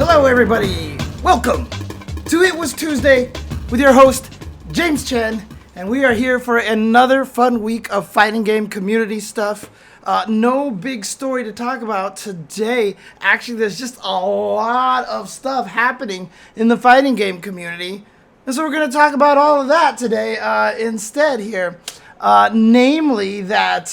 Hello everybody, welcome to It Was Tuesday with your host, James Chen, and we are here for another fun week of fighting game community stuff. No big story to talk about today. Actually, there's just a lot of stuff happening in the fighting game community, and so we're going to talk about all of that today instead here. Namely that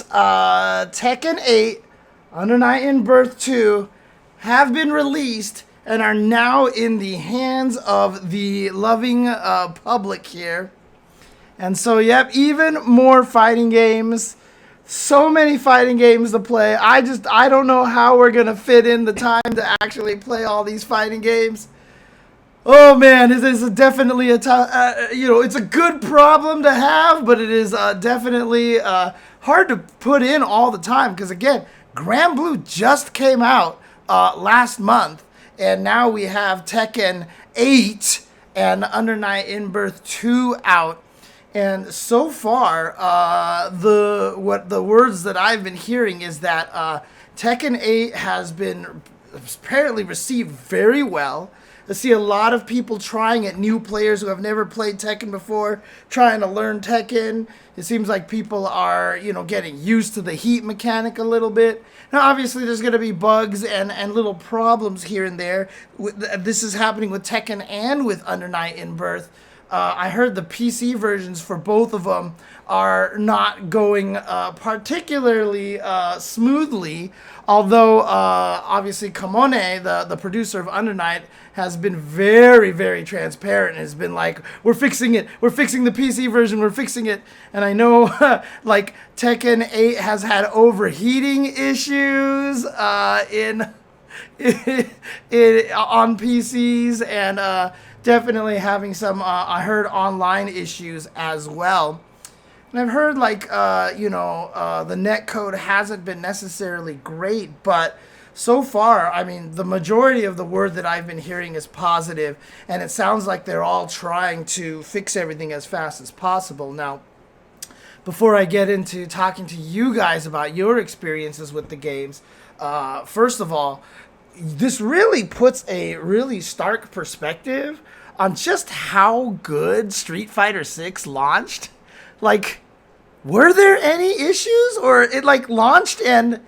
Tekken 8, Under Night in Birth 2 have been released and are now in the hands of the loving public here. And so, yep, even more fighting games. So many fighting games to play. I don't know how we're going to fit in the time to actually play all these fighting games. Oh man, it is definitely it's a good problem to have, but it is definitely hard to put in all the time because, again, Granblue just came out last month. And now we have Tekken 8 and Under Night in Birth 2 out. And so far, the words that I've been hearing is that Tekken 8 has been apparently received very well. I see a lot of people trying it, new players who have never played Tekken before, trying to learn Tekken. It seems like people are, getting used to the heat mechanic a little bit. Now, obviously, there's going to be bugs and little problems here and there. This is happening with Tekken and with Under Night in Birth. I heard the PC versions for both of them are not going particularly smoothly, although obviously Kamone, the producer of Under Night, has been very, very transparent and has been like, we're fixing it. We're fixing the PC version. We're fixing it. And I know like Tekken 8 has had overheating issues on PCs and definitely having some, I heard, online issues as well. And I've heard, like, the netcode hasn't been necessarily great, but so far, I mean, the majority of the word that I've been hearing is positive, and it sounds like they're all trying to fix everything as fast as possible. Now, before I get into talking to you guys about your experiences with the games, first of all, this really puts a really stark perspective on just how good Street Fighter 6 launched. Like, were there any issues, or it like launched and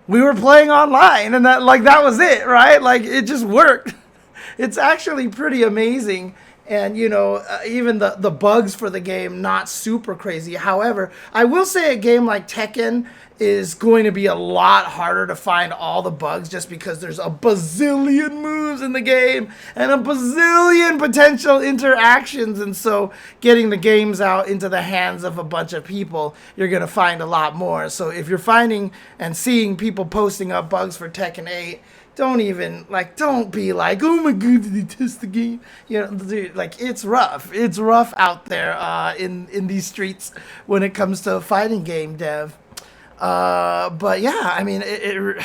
we were playing online and that was it, right? Like, it just worked. It's actually pretty amazing. And, even the bugs for the game, not super crazy. However, I will say a game like Tekken is going to be a lot harder to find all the bugs just because there's a bazillion moves in the game and a bazillion potential interactions. And so getting the games out into the hands of a bunch of people, you're going to find a lot more. So if you're finding and seeing people posting up bugs for Tekken 8, don't be like, oh my god, did they test the game? Dude, like, it's rough. It's rough out there in these streets when it comes to fighting game dev. But yeah, I mean, it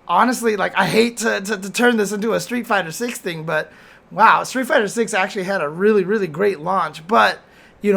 honestly, like, I hate to turn this into a Street Fighter 6 thing, but wow, Street Fighter 6 actually had a really, really great launch. But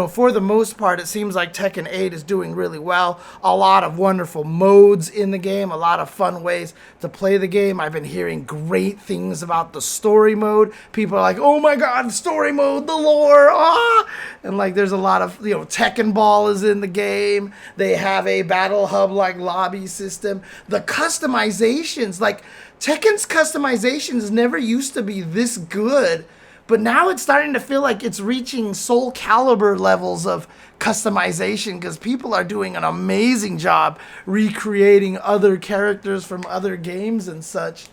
for the most part, it seems like Tekken 8 is doing really well. A lot of wonderful modes in the game, a lot of fun ways to play the game. I've been hearing great things about the story mode. People are like, oh my god, story mode, the lore, ah! And like, there's a lot of, Tekken Ball is in the game. They have a battle hub like lobby system. The customizations, like Tekken's customizations never used to be this good. But now it's starting to feel like it's reaching Soul Calibur levels of customization because people are doing an amazing job recreating other characters from other games and such.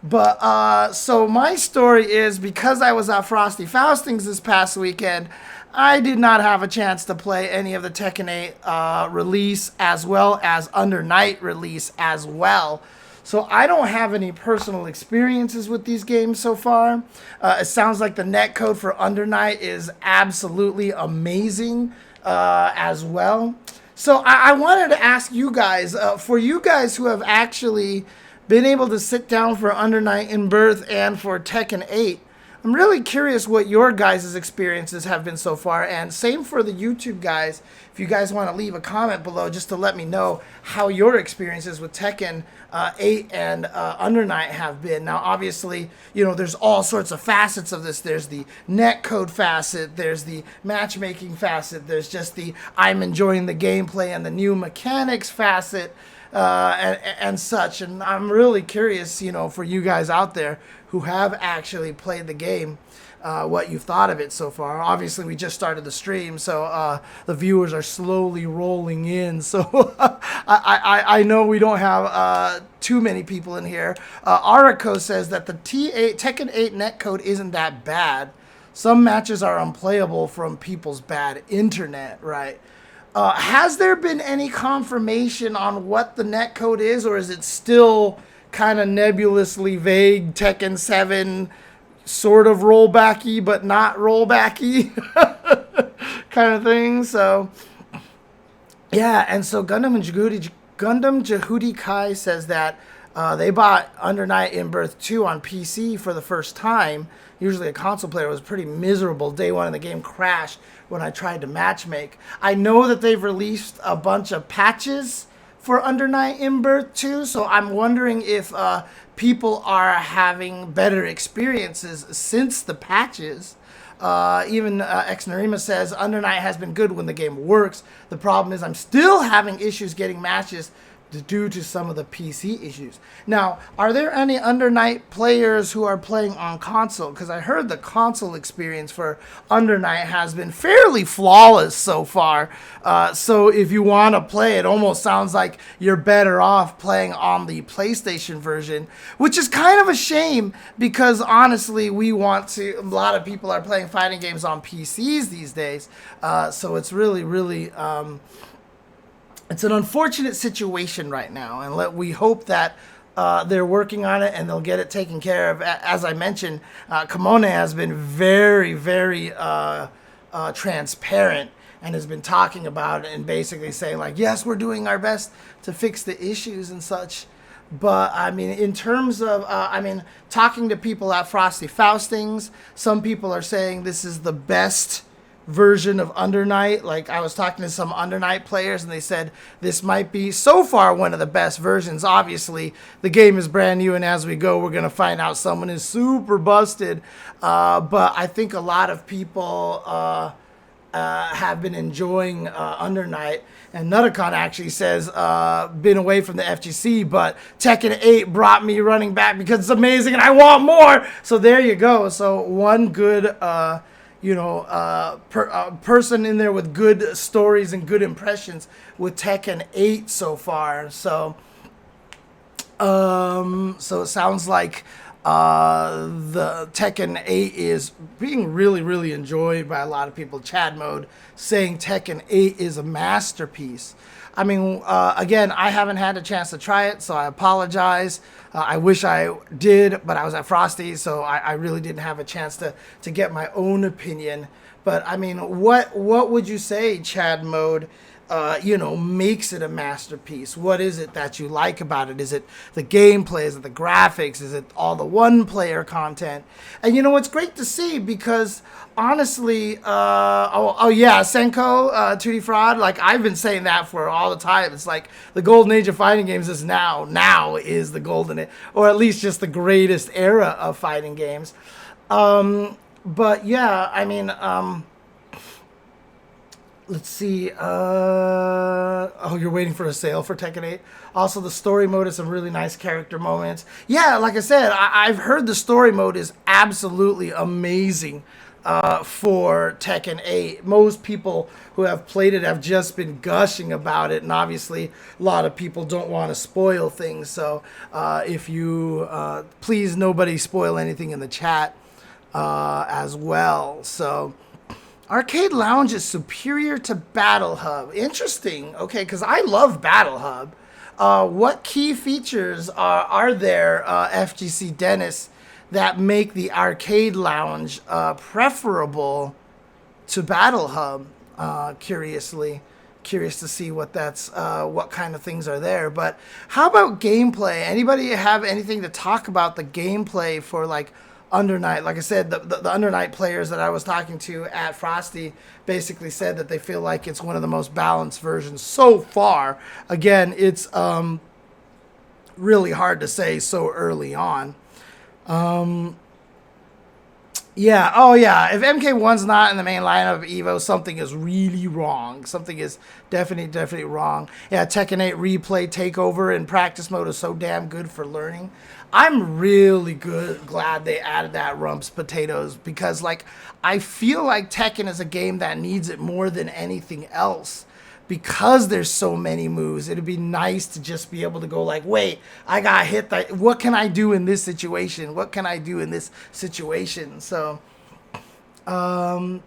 But so my story is, because I was at Frosty Faustings this past weekend, I did not have a chance to play any of the Tekken 8 release as well as Under Night release as well. So I don't have any personal experiences with these games so far. It sounds like the netcode for Under Night is absolutely amazing as well. So I wanted to ask you guys, for you guys who have actually been able to sit down for Under Night in Birth and for Tekken 8, I'm really curious what your guys' experiences have been so far, and same for the YouTube guys. If you guys want to leave a comment below just to let me know how your experiences with Tekken 8 and Under Night have been. Now, obviously, you know, there's all sorts of facets of this. There's the netcode facet, there's the matchmaking facet, there's just the I'm enjoying the gameplay and the new mechanics facet. And such, and I'm really curious, you know, for you guys out there who have actually played the game, what you've thought of it so far. Obviously, we just started the stream, so the viewers are slowly rolling in. So I know we don't have too many people in here. Arako says that the Tekken 8 netcode isn't that bad. Some matches are unplayable from people's bad internet, right? Has there been any confirmation on what the netcode is, or is it still kind of nebulously vague, Tekken 7 sort of rollbacky, but not rollbacky kind of thing? So, yeah, and so Gundam Jehudi Kai says that they bought Under Night in Birth 2 on PC for the first time. Usually a console player was pretty miserable. Day one of the game crashed when I tried to matchmake. I know that they've released a bunch of patches for Under Night in Birth 2, so I'm wondering if people are having better experiences since the patches. Even Ex Narima says, Under Night has been good when the game works. The problem is I'm still having issues getting matches due to some of the PC issues. Now, are there any Under Night players who are playing on console? Because I heard the console experience for Under Night has been fairly flawless so far. So if you want to play, it almost sounds like you're better off playing on the PlayStation version, which is kind of a shame because honestly, a lot of people are playing fighting games on PCs these days. So it's really, it's an unfortunate situation right now, and we hope that they're working on it and they'll get it taken care of. As I mentioned, Kimone has been very, very transparent and has been talking about it and basically saying, like, yes, we're doing our best to fix the issues and such. But, I mean, in terms of, talking to people at Frosty Faustings, some people are saying this is the best version of Under Night. Like, I was talking to some Under Night players and they said this might be so far one of the best versions. Obviously the game is brand new, and as we go we're going to find out someone is super busted, but I think a lot of people have been enjoying Under Night. And Nutacon actually says, been away from the FGC, but Tekken 8 brought me running back because it's amazing and I want more. So there you go. So one good person in there with good stories and good impressions with Tekken 8 so far. So, so it sounds like the Tekken 8 is being really, really enjoyed by a lot of people. Chad Mode saying Tekken 8 is a masterpiece. I mean, again, I haven't had a chance to try it, so I apologize. I wish I did, but I was at Frosty, so I really didn't have a chance to get my own opinion. But, I mean, what would you say, Chad Mode, makes it a masterpiece? What is it that you like about it? Is it the gameplay? Is it the graphics? Is it all the one-player content? And, it's great to see because, honestly, Senko, 2D Fraud, like, I've been saying that for all the time. It's like the golden age of fighting games is now. Now is the golden age, or at least just the greatest era of fighting games. But, yeah, I mean, let's see. You're waiting for a sale for Tekken 8. Also, the story mode has some really nice character moments. Yeah, like I said, I've heard the story mode is absolutely amazing for Tekken 8. Most people who have played it have just been gushing about it, and obviously a lot of people don't want to spoil things. So if you please, nobody spoil anything in the chat as well. So Arcade Lounge is superior to Battle Hub. Interesting. Okay, because I love Battle Hub. What key features are there, FGC Dennis, that make the Arcade Lounge preferable to Battle Hub? Curious to see what kind of things are there. But how about gameplay? Anybody have anything to talk about the gameplay for like Under Night. Like I said, the Under Night players that I was talking to at Frosty basically said that they feel like it's one of the most balanced versions so far. Again, it's really hard to say so early on. Yeah, oh yeah, if MK1's not in the main lineup of EVO, something is really wrong. Something is definitely wrong. Yeah, Tekken 8 replay takeover in practice mode is so damn good for learning. I'm really glad they added that Rumps Potatoes, because like I feel like Tekken is a game that needs it more than anything else. Because there's so many moves, it'd be nice to just be able to go like, wait, I got hit. What can I do in this situation? What can I do in this situation? So, yeah,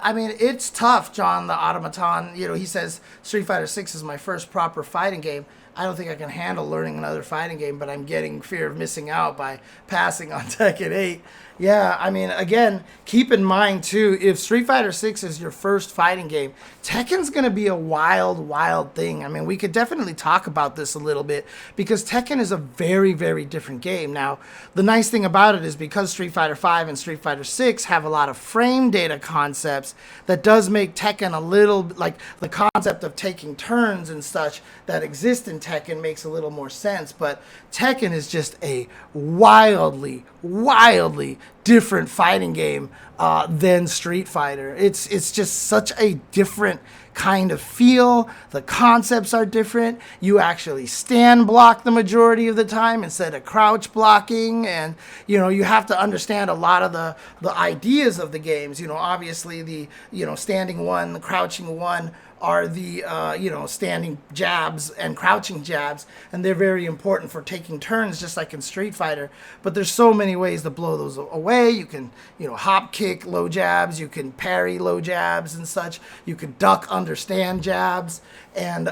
I mean, it's tough, John the Automaton. You know, he says Street Fighter 6 is my first proper fighting game. I don't think I can handle learning another fighting game, but I'm getting fear of missing out by passing on Tekken 8. Yeah, I mean, again, keep in mind, too, if Street Fighter 6 is your first fighting game, Tekken's going to be a wild thing. I mean, we could definitely talk about this a little bit, because Tekken is a very different game. Now, the nice thing about it is because Street Fighter 5 and Street Fighter 6 have a lot of frame data concepts, that does make Tekken a little, like, the concept of taking turns and such that exist in Tekken makes a little more sense. But Tekken is just a wildly different fighting game than Street Fighter. It's just such a different kind of feel. The concepts are different. You actually stand block the majority of the time instead of crouch blocking, and you know, you have to understand a lot of the ideas of the games. You know, obviously the, you know, standing one, the crouching one are the you know, standing jabs and crouching jabs, and they're very important for taking turns, just like in Street Fighter. But there's so many ways to blow those away. You can, you know, hop kick low jabs, you can parry low jabs and such, you can duck understand jabs, and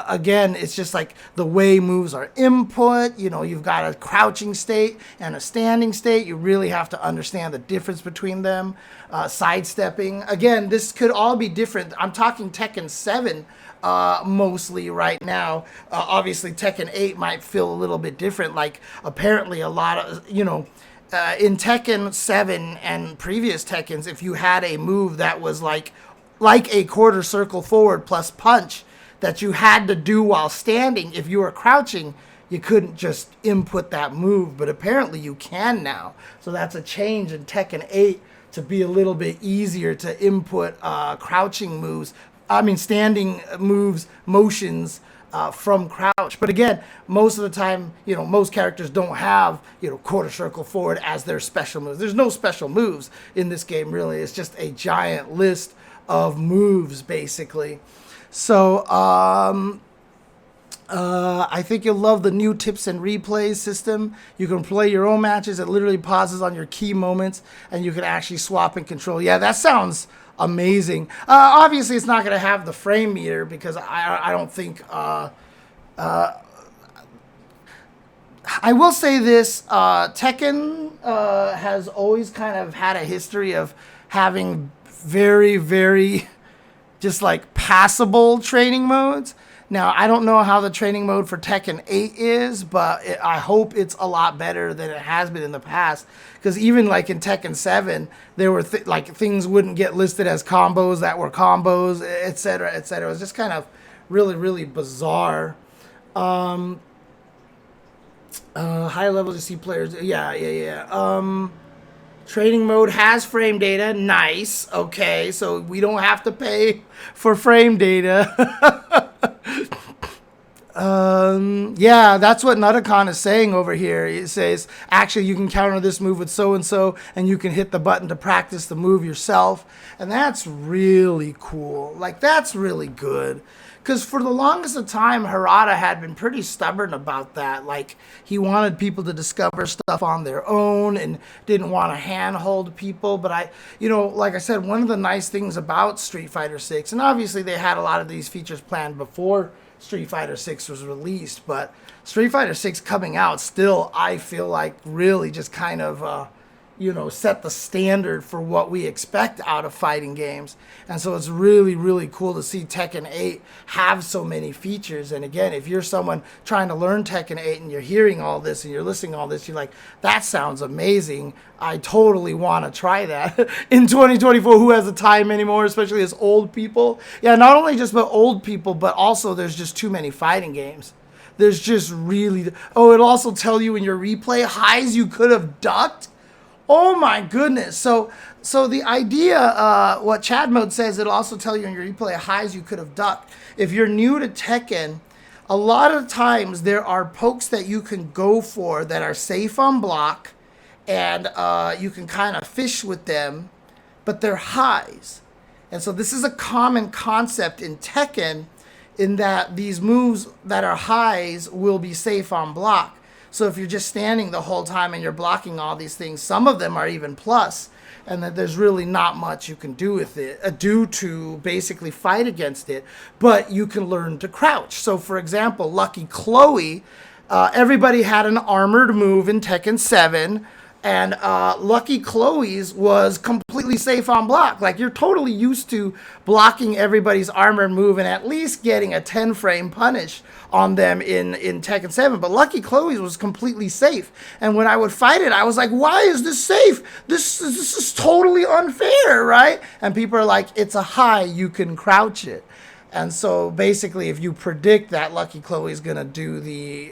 again, it's just like the way moves are input. You know, you've got a crouching state and a standing state. You really have to understand the difference between them. Sidestepping, again, this could all be different. I'm talking Tekken 7 mostly right now. Obviously Tekken 8 might feel a little bit different. Like, apparently a lot of, you know, in Tekken 7 and previous Tekkens, if you had a move that was like a quarter circle forward plus punch that you had to do while standing, if you were crouching, you couldn't just input that move, but apparently you can now. So that's a change in Tekken 8 to be a little bit easier to input crouching moves. I mean, standing moves, motions from crouch. But again, most of the time, you know, most characters don't have, you know, quarter circle forward as their special moves. There's no special moves in this game, really. It's just a giant list of moves, basically. So, I think you'll love the new tips and replays system. You can play your own matches. It literally pauses on your key moments, and you can actually swap and control. Yeah, that sounds amazing. Obviously, it's not going to have the frame meter, because I don't think... I will say this. Tekken has always kind of had a history of having very just like passable training modes. Now, I don't know how the training mode for Tekken 8 is, but I hope it's a lot better than it has been in the past. Because even like in Tekken 7, there were like things wouldn't get listed as combos that were combos, etc., etc. It was just kind of really bizarre. High levels to see players. Yeah. Training mode has frame data. Nice. Okay, so we don't have to pay for frame data. Yeah, that's what Nutacon is saying over here. It says, actually, you can counter this move with so-and-so, and you can hit the button to practice the move yourself. And that's really cool. Like, that's really good. Because for the longest of time, Harada had been pretty stubborn about that. Like, he wanted people to discover stuff on their own and didn't want to handhold people. But you know, like I said, one of the nice things about Street Fighter 6, and obviously they had a lot of these features planned before Street Fighter 6 was released, but Street Fighter 6 coming out still, I feel like, really just kind of, set the standard for what we expect out of fighting games. And so it's really, really cool to see Tekken 8 have so many features. And again, if you're someone trying to learn Tekken 8 and you're hearing all this and you're listening to all this, you're like, that sounds amazing. I totally want to try that. In 2024, who has the time anymore, especially as old people? Yeah, not only just about old people, but also there's just too many fighting games. There's just really... Oh, it'll also tell you in your replay highs you could have ducked. Oh my goodness. So the idea, what Chad Mode says, it'll also tell you in your replay highs you could have ducked. If you're new to Tekken, a lot of times there are pokes that you can go for that are safe on block, and you can kind of fish with them, but they're highs. And so this is a common concept in Tekken, in that these moves that are highs will be safe on block. So if you're just standing the whole time and you're blocking all these things, some of them are even plus, and that there's really not much you can do with it, due to basically fight against it, but you can learn to crouch. So for example, Lucky Chloe, everybody had an armored move in Tekken 7, and Lucky Chloe's was completely safe on block. Like, you're totally used to blocking everybody's armored move and at least getting a 10-frame punish on them in Tekken 7. But Lucky Chloe's was completely safe. And when I would fight it, I was like, why is this safe? This is totally unfair, right? And people are like, it's a high, you can crouch it. And so basically, if you predict that Lucky Chloe's gonna do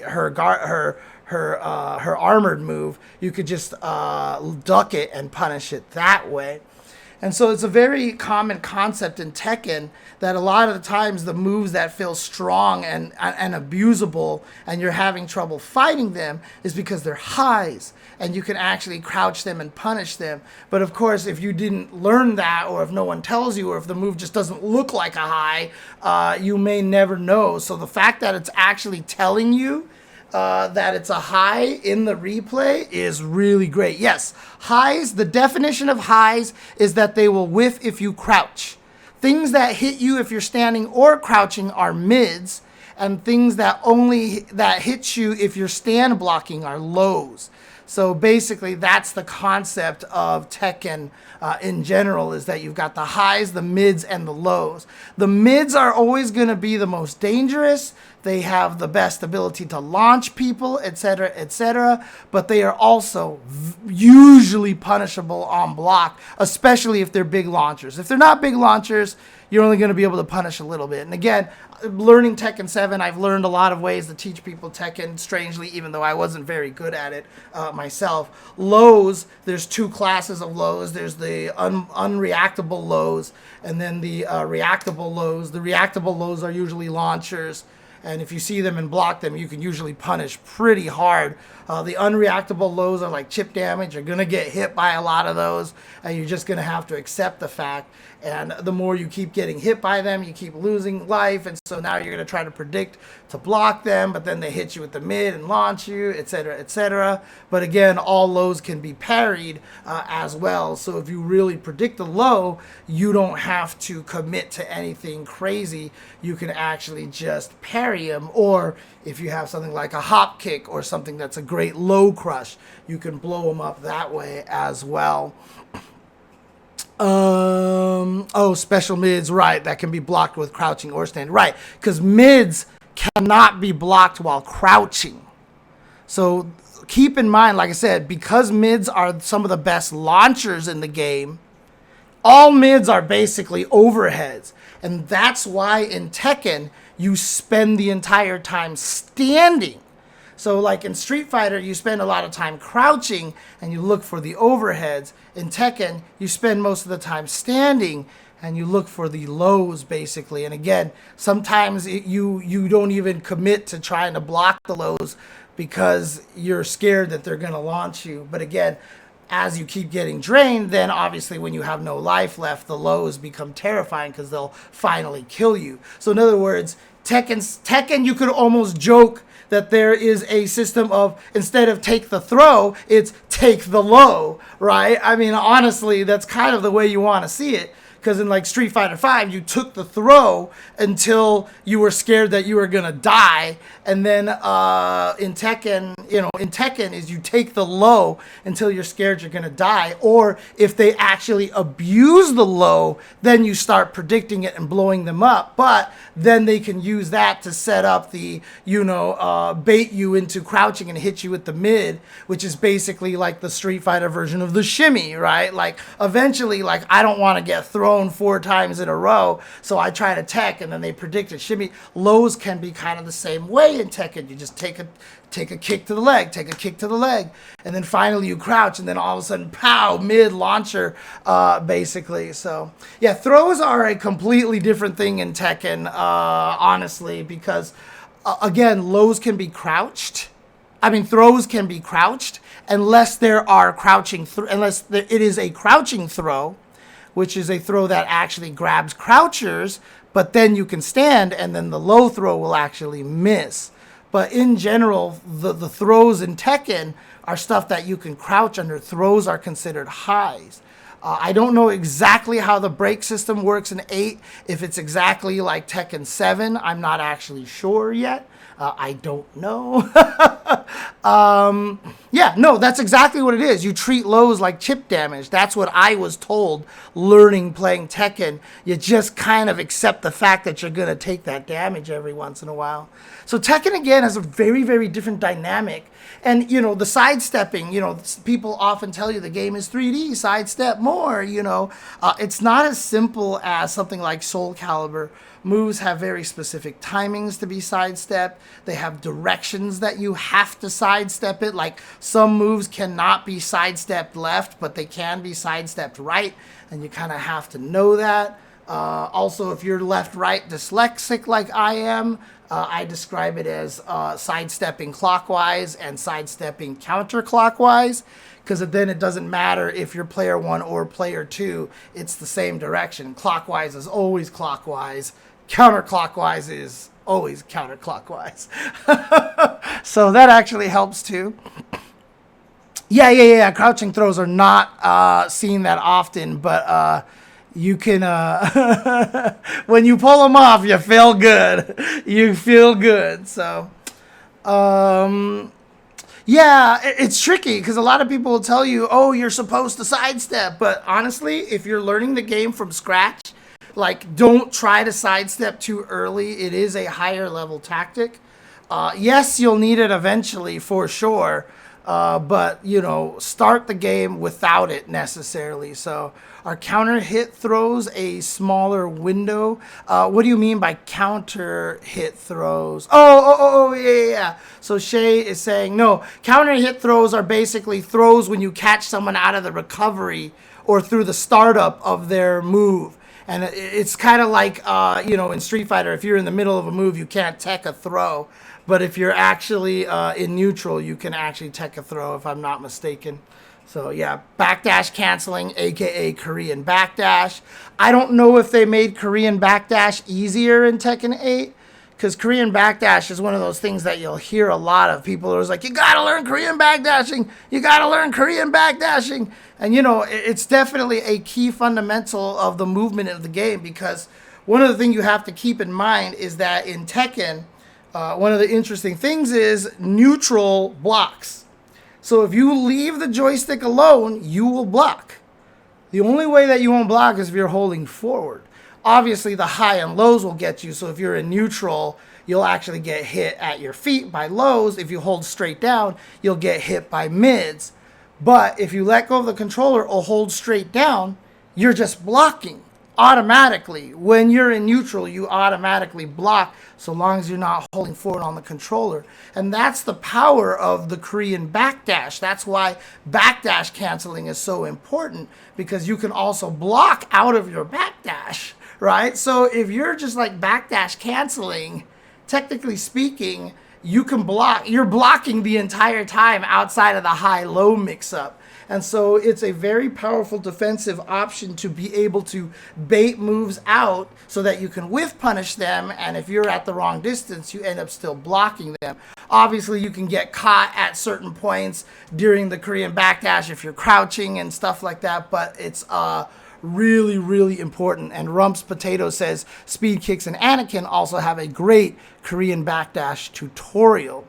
her armored move, you could just duck it and punish it that way. And so it's a very common concept in Tekken that a lot of the times the moves that feel strong and abusable and you're having trouble fighting them is because they're highs and you can actually crouch them and punish them. But of course, if you didn't learn that, or if no one tells you, or if the move just doesn't look like a high, you may never know. So the fact that it's actually telling you that it's a high in the replay is really great. Yes, highs, the definition of highs is that they will whiff if you crouch. Things that hit you if you're standing or crouching are mids, and things that hit you if you're stand blocking are lows. So basically, that's the concept of Tekken in general, is that you've got the highs, the mids, and the lows. The mids are always going to be the most dangerous. They have the best ability to launch people, etc., etc., but they are also usually punishable on block, especially if they're big launchers. If they're not big launchers, you're only going to be able to punish a little bit. And again, learning Tekken 7, I've learned a lot of ways to teach people Tekken, strangely, even though I wasn't very good at it myself. Lows, there's two classes of lows. There's the unreactable lows, and then the reactable lows. The reactable lows are usually launchers, and if you see them and block them, you can usually punish pretty hard. The unreactable lows are like chip damage. You're going to get hit by a lot of those, and you're just going to have to accept the fact. And the more you keep getting hit by them, you keep losing life, and so now you're going to try to predict to block them, but then they hit you with the mid and launch you, etc., etc. But again, all lows can be parried as well. So if you really predict the low, you don't have to commit to anything crazy. You can actually just parry them, or if you have something like a hop kick or something that's a great low crush, you can blow them up that way as well. Special mids, right, that can be blocked with crouching or stand, right, because mids cannot be blocked while crouching. So keep in mind, like I said, because mids are some of the best launchers in the game, all mids are basically overheads. And that's why in Tekken, you spend the entire time standing. So like in Street Fighter, you spend a lot of time crouching and you look for the overheads. In Tekken, you spend most of the time standing and you look for the lows, basically. And again, sometimes you don't even commit to trying to block the lows because you're scared that they're going to launch you. But again, as you keep getting drained, then obviously when you have no life left, the lows become terrifying because they'll finally kill you. So in other words, Tekken, you could almost joke that there is a system of, instead of take the throw, it's take the low, right? I mean, honestly, that's kind of the way you want to see it, Because in like Street Fighter V, you took the throw until you were scared that you were gonna die, and then in Tekken is you take the low until you're scared you're gonna die, or if they actually abuse the low, then you start predicting it and blowing them up. But then they can use that to set up the, bait you into crouching and hit you with the mid, which is basically like the Street Fighter version of the shimmy, right? Like eventually, like I don't want to get thrown 4 times in a row, so I try to tech, and then they predict a shimmy. Lows can be kind of the same way in Tekken. You just take a kick to the leg, take a kick to the leg, and then finally you crouch, and then all of a sudden, pow, mid launcher, basically. So yeah, throws are a completely different thing in Tekken, honestly, because again, throws can be crouched unless there are crouching, it is a crouching throw, which is a throw that actually grabs crouchers, but then you can stand, and then the low throw will actually miss. But in general, the throws in Tekken are stuff that you can crouch under. Throws are considered highs. I don't know exactly how the break system works in 8. If it's exactly like Tekken 7, I'm not actually sure yet. I don't know. Yeah, no, that's exactly what it is. You treat lows like chip damage. That's what I was told learning playing Tekken. You just kind of accept the fact that you're going to take that damage every once in a while. So Tekken, again, has a very, very different dynamic. And, the sidestepping, people often tell you the game is 3D, sidestep more, It's not as simple as something like Soul Calibur. Moves have very specific timings to be sidestepped. They have directions that you have to sidestep it. Like some moves cannot be sidestepped left, but they can be sidestepped right, and you kind of have to know that. Also, if you're left-right dyslexic like I am, I describe it as sidestepping clockwise and sidestepping counterclockwise, because then it doesn't matter if you're player 1 or player 2. It's the same direction. Clockwise is always clockwise. Counterclockwise is always counterclockwise. So that actually helps too. Yeah. Crouching throws are not seen that often, but you can, when you pull them off, you feel good. You feel good. So, yeah, it's tricky because a lot of people will tell you, oh, you're supposed to sidestep. But honestly, if you're learning the game from scratch, like, don't try to sidestep too early. It is a higher level tactic. Yes, you'll need it eventually for sure. But, start the game without it necessarily. So are counter hit throws a smaller window? What do you mean by counter hit throws? Yeah. So Shay is saying, no, counter hit throws are basically throws when you catch someone out of the recovery or through the startup of their move. And it's kind of like, in Street Fighter, if you're in the middle of a move, you can't tech a throw. But if you're actually in neutral, you can actually tech a throw, if I'm not mistaken. So, yeah, backdash canceling, a.k.a. Korean backdash. I don't know if they made Korean backdash easier in Tekken 8, because Korean backdash is one of those things that you'll hear a lot of people who are like, you got to learn Korean backdashing. You got to learn Korean backdashing. And, it's definitely a key fundamental of the movement of the game, because one of the things you have to keep in mind is that in Tekken, one of the interesting things is neutral blocks. So if you leave the joystick alone, you will block. The only way that you won't block is if you're holding forward. Obviously, the high and lows will get you. So if you're in neutral, you'll actually get hit at your feet by lows. If you hold straight down, you'll get hit by mids. But if you let go of the controller or hold straight down, you're just blocking automatically. When you're in neutral, you automatically block so long as you're not holding forward on the controller. And that's the power of the Korean backdash. That's why backdash canceling is so important, because you can also block out of your backdash, right? So if you're just like backdash canceling, technically speaking, you can block. You're blocking the entire time outside of the high-low mix-up. And so it's a very powerful defensive option to be able to bait moves out so that you can whiff punish them. And if you're at the wrong distance, you end up still blocking them. Obviously, you can get caught at certain points during the Korean backdash if you're crouching and stuff like that. But it's really, really important. And Rumps Potato says Speed Kicks and Anakin also have a great Korean backdash tutorial.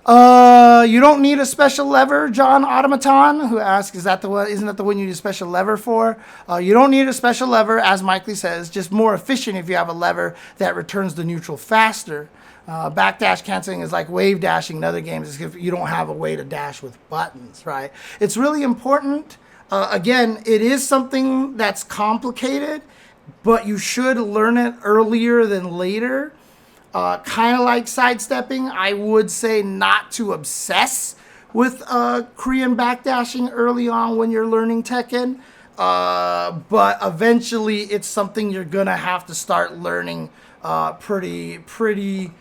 You don't need a special lever, John Automaton, who asks, isn't that the one you need a special lever for? You don't need a special lever, as Mike Lee says, just more efficient if you have a lever that returns the neutral faster. Backdash canceling is like wave dashing in other games if you don't have a way to dash with buttons, right? It's really important. Again, it is something that's complicated, but you should learn it earlier than later. Kind of like sidestepping, I would say not to obsess with Korean backdashing early on when you're learning Tekken. But eventually it's something you're going to have to start learning pretty.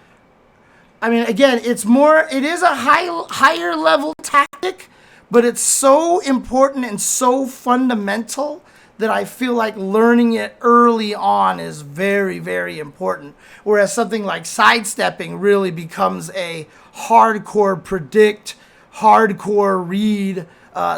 I mean, again, it is a higher level tactic, but it's so important and so fundamental that I feel like learning it early on is very, very important. Whereas something like sidestepping really becomes a hardcore predict, hardcore read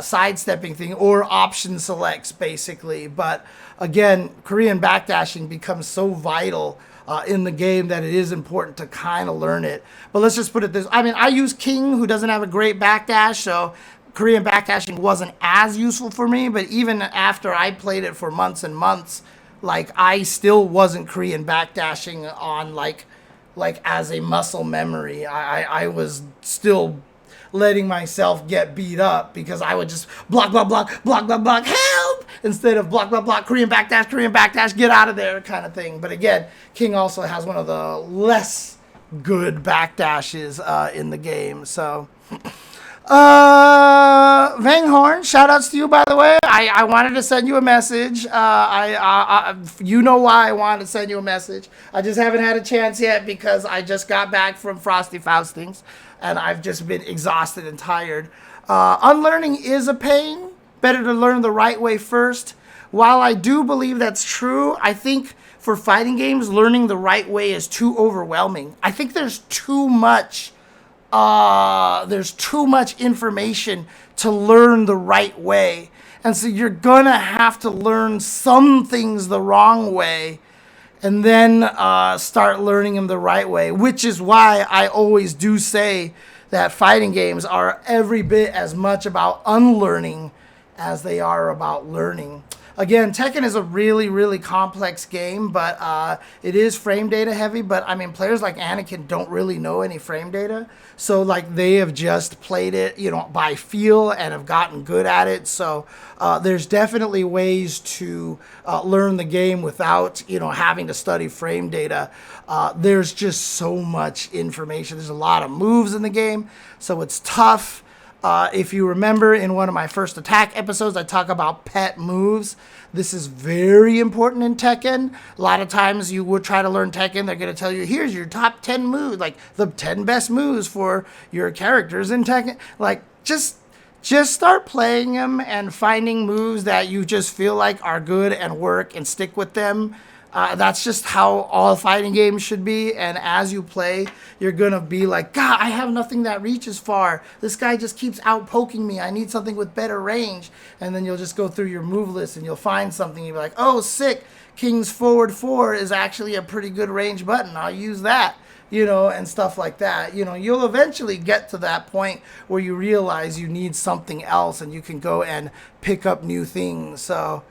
sidestepping thing, or option selects basically. But again, Korean backdashing becomes so vital in the game that it is important to kind of learn it. But let's just put it this, I mean, I use King, who doesn't have a great backdash, so Korean backdashing wasn't as useful for me, but even after I played it for months and months, like I still wasn't Korean backdashing on like as a muscle memory. I was still letting myself get beat up because I would just block, help, instead of block, Korean backdash, get out of there kind of thing. But again, King also has one of the less good backdashes in the game, so... Vanghorn, shout outs to you, by the way. I wanted to send you a message. You know why I wanted to send you a message. I just haven't had a chance yet because I just got back from Frosty Faustings and I've just been exhausted and tired. Unlearning is a pain. Better to learn the right way first. While I do believe that's true, I think for fighting games, learning the right way is too overwhelming. I think there's too much information to learn the right way. And so you're gonna have to learn some things the wrong way and then start learning them the right way, which is why I always do say that fighting games are every bit as much about unlearning as they are about learning. Again, Tekken is a really, really complex game, but it is frame data heavy. But I mean, players like Anakin don't really know any frame data. So like they have just played it, by feel and have gotten good at it. So there's definitely ways to learn the game without, having to study frame data. There's just so much information. There's a lot of moves in the game, so it's tough. If you remember in one of my first attack episodes, I talk about pet moves. This is very important in Tekken. A lot of times you would try to learn Tekken, they're going to tell you, here's your top 10 moves, like the 10 best moves for your characters in Tekken. Like, just start playing them and finding moves that you just feel like are good and work and stick with them. That's just how all fighting games should be. And as you play, you're going to be like, God, I have nothing that reaches far. This guy just keeps out poking me. I need something with better range. And then you'll just go through your move list and you'll find something. You'll be like, oh, sick. King's forward 4 is actually a pretty good range button. I'll use that, and stuff like that. You'll eventually get to that point where you realize you need something else and you can go and pick up new things. So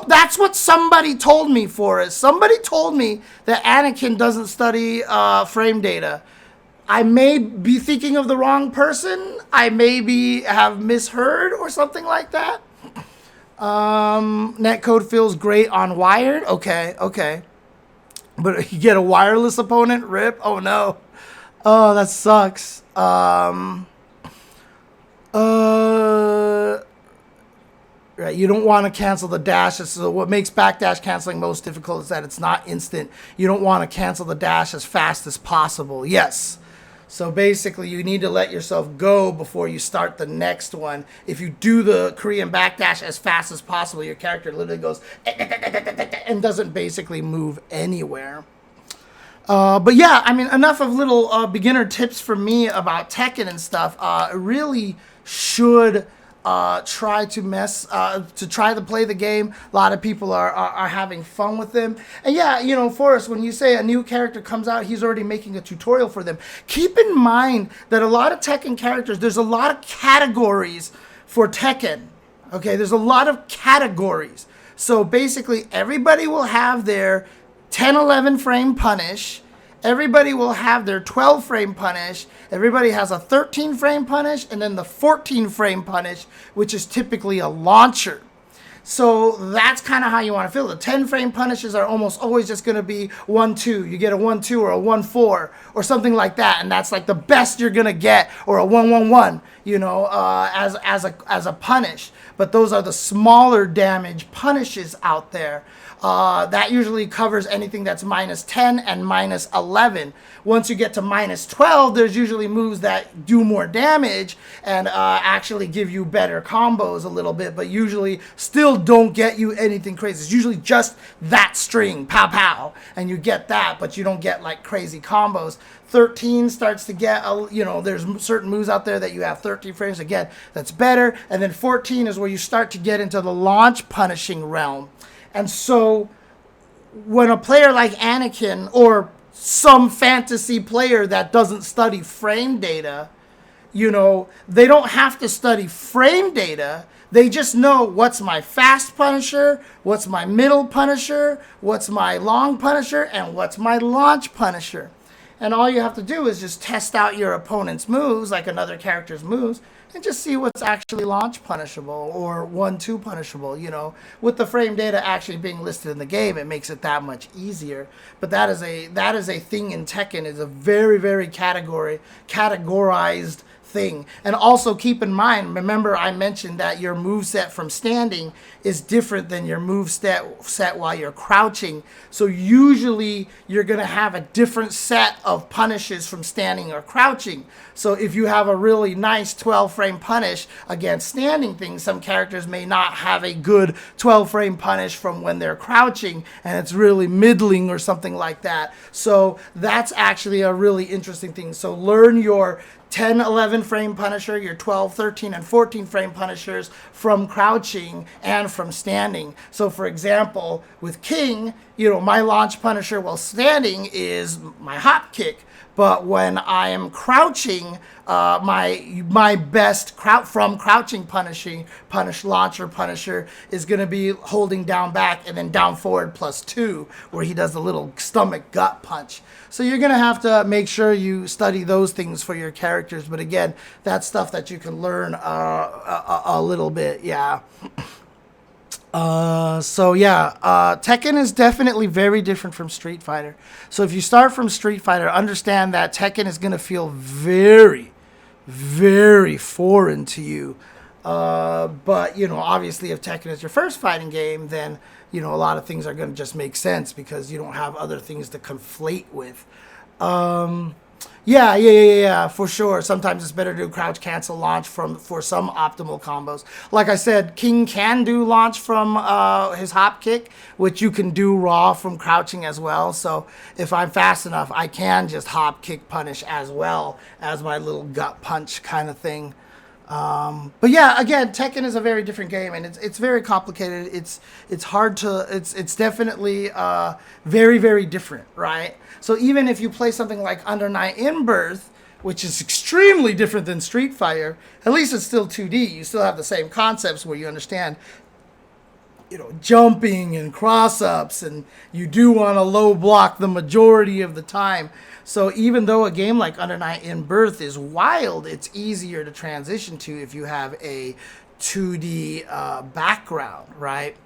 that's what somebody told me, Forrest. Somebody told me that Anakin doesn't study frame data. I may be thinking of the wrong person. I maybe have misheard or something like that. Netcode feels great on wired. Okay. But you get a wireless opponent, rip. Oh no. Oh, that sucks. Right, you don't want to cancel the dash. So what makes backdash canceling most difficult is that it's not instant. You don't want to cancel the dash as fast as possible. Yes. So basically, you need to let yourself go before you start the next one. If you do the Korean backdash as fast as possible, your character literally goes and doesn't basically move anywhere. But yeah, I mean, enough of little beginner tips from me about Tekken and stuff. Really should try to play the game. A lot of people are having fun with them. And yeah, you know, Forrest, when you say a new character comes out, he's already making a tutorial for them. Keep in mind that a lot of Tekken characters, there's a lot of categories for Tekken. Okay, there's a lot of categories. So basically, everybody will have their 10, 11 frame punish. Everybody will have their 12 frame punish. Everybody has a 13 frame punish, and then the 14 frame punish, which is typically a launcher. So that's kind of how you want to feel. The 10 frame punishes are almost always just going to be 1-2. You get a 1-2 or a 1-4 or something like that, and that's like the best you're going to get, or a 1-1-1, you know, as a punish. But those are the smaller damage punishes out there. That usually covers anything that's -10 and -11. Once you get to -12, there's usually moves that do more damage and actually give you better combos a little bit, but usually still don't get you anything crazy. It's usually just that string, pow pow, and you get that, but you don't get like crazy combos. 13 starts to get, you know, there's certain moves out there that you have 13 frames. Again, that's better. And then 14 is where you start to get into the launch punishing realm. And so when a player like Anakin or some fantasy player that doesn't study frame data, you know, they don't have to study frame data. They just know what's my fast punisher, what's my middle punisher, what's my long punisher, and what's my launch punisher. And all you have to do is just test out your opponent's moves, like another character's moves, and just see what's actually launch punishable or 1-2 punishable. You know, with the frame data actually being listed in the game, it makes it that much easier. But that is a thing in Tekken. Is a very, very categorized thing. And also keep in mind, remember I mentioned that your move set from standing is different than your move set while you're crouching. So usually you're going to have a different set of punishes from standing or crouching. So if you have a really nice 12 frame punish against standing things, some characters may not have a good 12 frame punish from when they're crouching, and it's really middling or something like that. So that's actually a really interesting thing. So learn your 10, 11 frame punisher, your 12, 13, and 14 frame punishers from crouching and from standing. So for example, with King, you know, my launch punisher while standing is my hop kick. But when I am crouching, my best from crouching launcher punisher is going to be holding down back and then down forward +2, where he does the little stomach gut punch. So you're going to have to make sure you study those things for your characters. But again, that's stuff that you can learn a little bit, yeah. Tekken is definitely very different from Street Fighter. So if you start from Street Fighter, understand that Tekken is going to feel very, very foreign to you. But, you know, obviously if Tekken is your first fighting game, then, you know, a lot of things are going to just make sense because you don't have other things to conflate with. Yeah, for sure. Sometimes it's better to do crouch, cancel, launch for some optimal combos. Like I said, King can do launch from his hop kick, which you can do raw from crouching as well. So if I'm fast enough, I can just hop kick punish as well as my little gut punch kind of thing. But yeah, again, Tekken is a very different game, and it's very complicated. It's hard to it's definitely very, very different, right? So even if you play something like Under Night in Birth, which is extremely different than Street Fighter, at least it's still 2D. You still have the same concepts where you understand, you know, jumping and cross-ups, and you do want to low block the majority of the time. So even though a game like Under Night in Birth is wild, it's easier to transition to if you have a 2D background, right?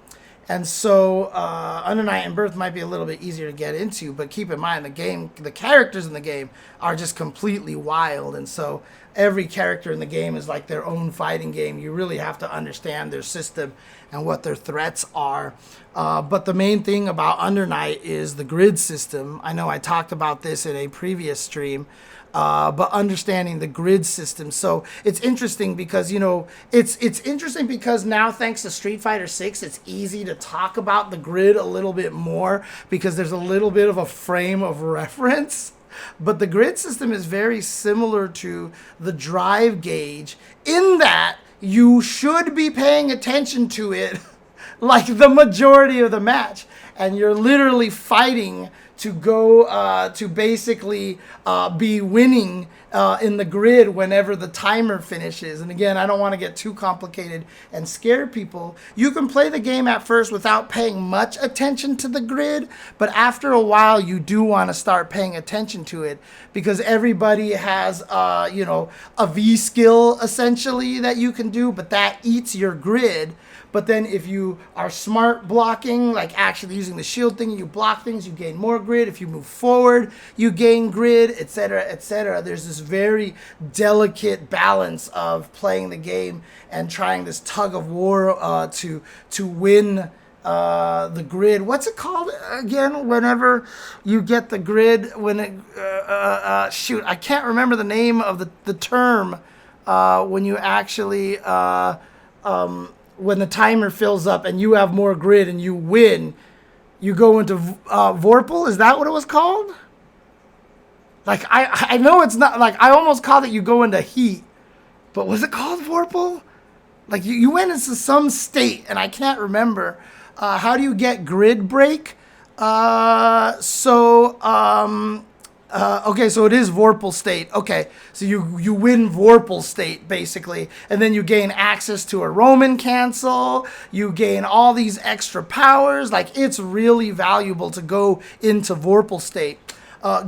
And so Under Night in Birth might be a little bit easier to get into, but keep in mind the characters in the game are just completely wild, and so every character in the game is like their own fighting game. You really have to understand their system and what their threats are. But the main thing about Under Night is the grid system. I know I talked about this in a previous stream, but understanding the grid system. So it's interesting because, you know, it's interesting because now, thanks to Street Fighter 6, it's easy to talk about the grid a little bit more because there's a little bit of a frame of reference. But the grid system is very similar to the drive gauge in that you should be paying attention to it like the majority of the match. And you're literally fighting to go to basically be winning in the grid whenever the timer finishes. And again, I don't want to get too complicated and scare people. You can play the game at first without paying much attention to the grid, but after a while you do want to start paying attention to it, because everybody has you know, a V skill essentially that you can do, but that eats your grid. But then if you are smart blocking, like actually using the shield thing, you block things, you gain more grid. If you move forward, you gain grid, etc., etc. There's this very delicate balance of playing the game and trying this tug of war to win the grid. What's it called again? Whenever you get the grid, when it shoot, I can't remember the name of the term when you actually when the timer fills up and you have more grid and you win, you go into Vorpal. Is that what it was called? Like, I know it's not, like, I almost called it you go into heat, but was it called Vorpal? Like, you went into some state, and I can't remember. How do you get grid break? Okay, so it is Vorpal state. Okay, so you win Vorpal state, basically, and then you gain access to a Roman cancel, you gain all these extra powers. Like, it's really valuable to go into Vorpal state.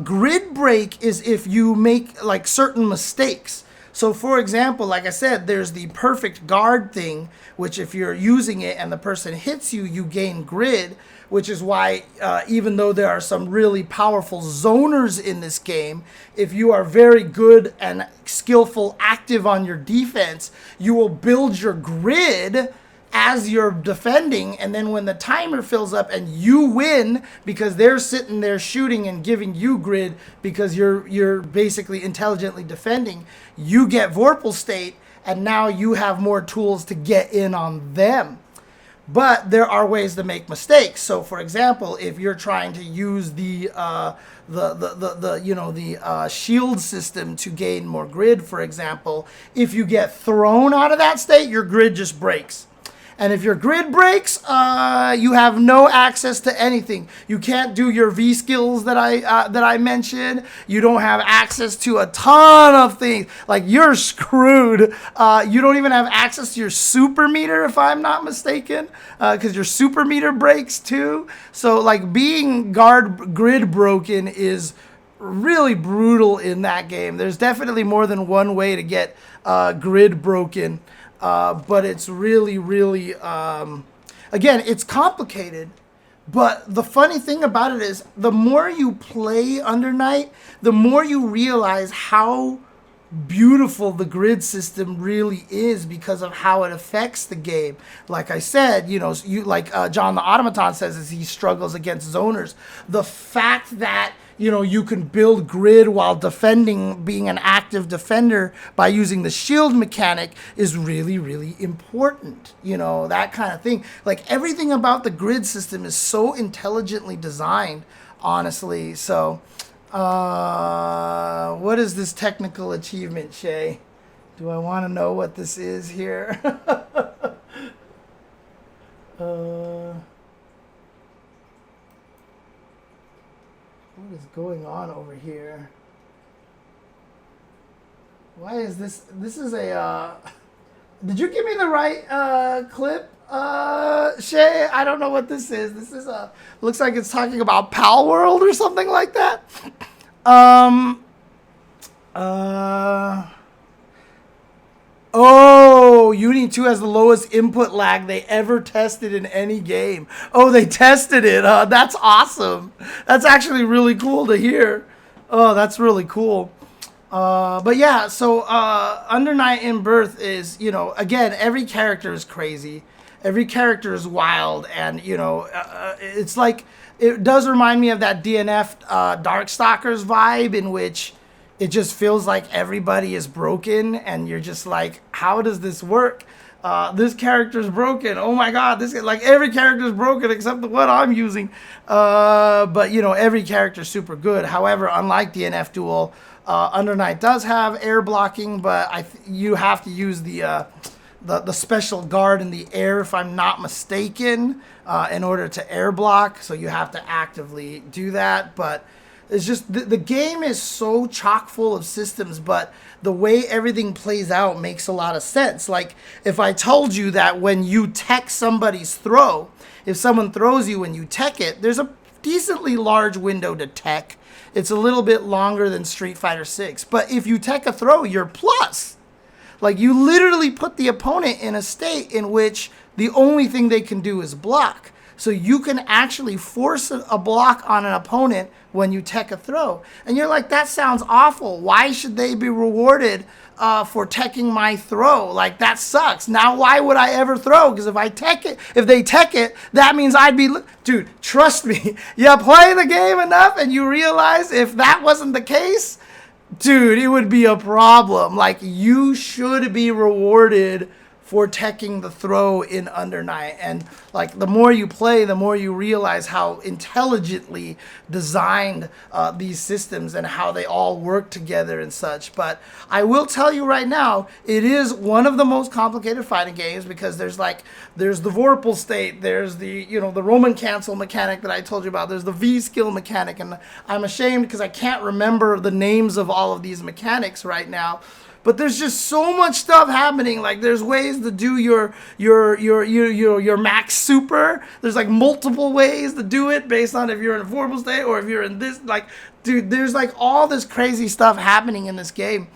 Grid break is if you make, like, certain mistakes. So, for example, like I said, there's the perfect guard thing, which if you're using it and the person hits you, you gain grid, which is why even though there are some really powerful zoners in this game, if you are very good and skillful, active on your defense, you will build your grid as you're defending, and then when the timer fills up and you win because they're sitting there shooting and giving you grid because you're basically intelligently defending, you get Vorpal state, and now you have more tools to get in on them. But there are ways to make mistakes. So, for example, if you're trying to use the shield system to gain more grid, for example, if you get thrown out of that state, your grid just breaks. And if your grid breaks, you have no access to anything. You can't do your V skills that I mentioned. You don't have access to a ton of things. Like, you're screwed. You don't even have access to your super meter, if I'm not mistaken, because your super meter breaks too. So, like, being grid broken is really brutal in that game. There's definitely more than one way to get grid broken. But it's really, really, again, it's complicated. But the funny thing about it is, the more you play Under Night, the more you realize how beautiful the grid system really is because of how it affects the game. Like I said, you know, John the Automaton says as he struggles against zoners, the fact that, you know, you can build grid while defending, being an active defender by using the shield mechanic is really, really important. You know, that kind of thing. Like, everything about the grid system is so intelligently designed, honestly. So, what is this technical achievement, Shay? Do I want to know what this is here? What is going on over here? Why is this? This is a, did you give me the right clip, Shay? I don't know what this is. This is looks like it's talking about Pal World or something like that. Oh, Uni 2 has the lowest input lag they ever tested in any game. Oh, they tested it. That's awesome. That's actually really cool to hear. Oh, that's really cool. But yeah, so Under Night in Birth is, you know, again, every character is crazy. Every character is wild. And, you know, it's like, it does remind me of that DNF Darkstalkers vibe, in which it just feels like everybody is broken, and you're just like, how does this work? This character is broken. Oh my God, this, like, every character is broken except the one I'm using. But, you know, every character is super good. However, unlike DNF Duel, Under Night does have air blocking, but you have to use the the special guard in the air, if I'm not mistaken, in order to air block. So you have to actively do that. But it's just the game is so chock full of systems, but the way everything plays out makes a lot of sense. Like if I told you that when you tech somebody's throw, if someone throws you and you tech it, there's a decently large window to tech. It's a little bit longer than Street Fighter 6. But if you tech a throw, you're plus. Like you literally put the opponent in a state in which the only thing they can do is block. So you can actually force a block on an opponent when you tech a throw. And you're like, that sounds awful. Why should they be rewarded for teching my throw? Like, that sucks. Now, why would I ever throw? Because if they tech it, that means I'd be... Dude, trust me. You play the game enough and you realize if that wasn't the case, dude, it would be a problem. Like, you should be rewarded for teching the throw in Under Night. And like the more you play, the more you realize how intelligently designed these systems and how they all work together and such. But I will tell you right now, it is one of the most complicated fighting games because there's the Vorpal state, there's the Roman cancel mechanic that I told you about, there's the V skill mechanic, and I'm ashamed because I can't remember the names of all of these mechanics right now. But there's just so much stuff happening. Like there's ways to do your max super. There's like multiple ways to do it based on if you're in a vorpal state or if you're in this. Like, dude, there's like all this crazy stuff happening in this game,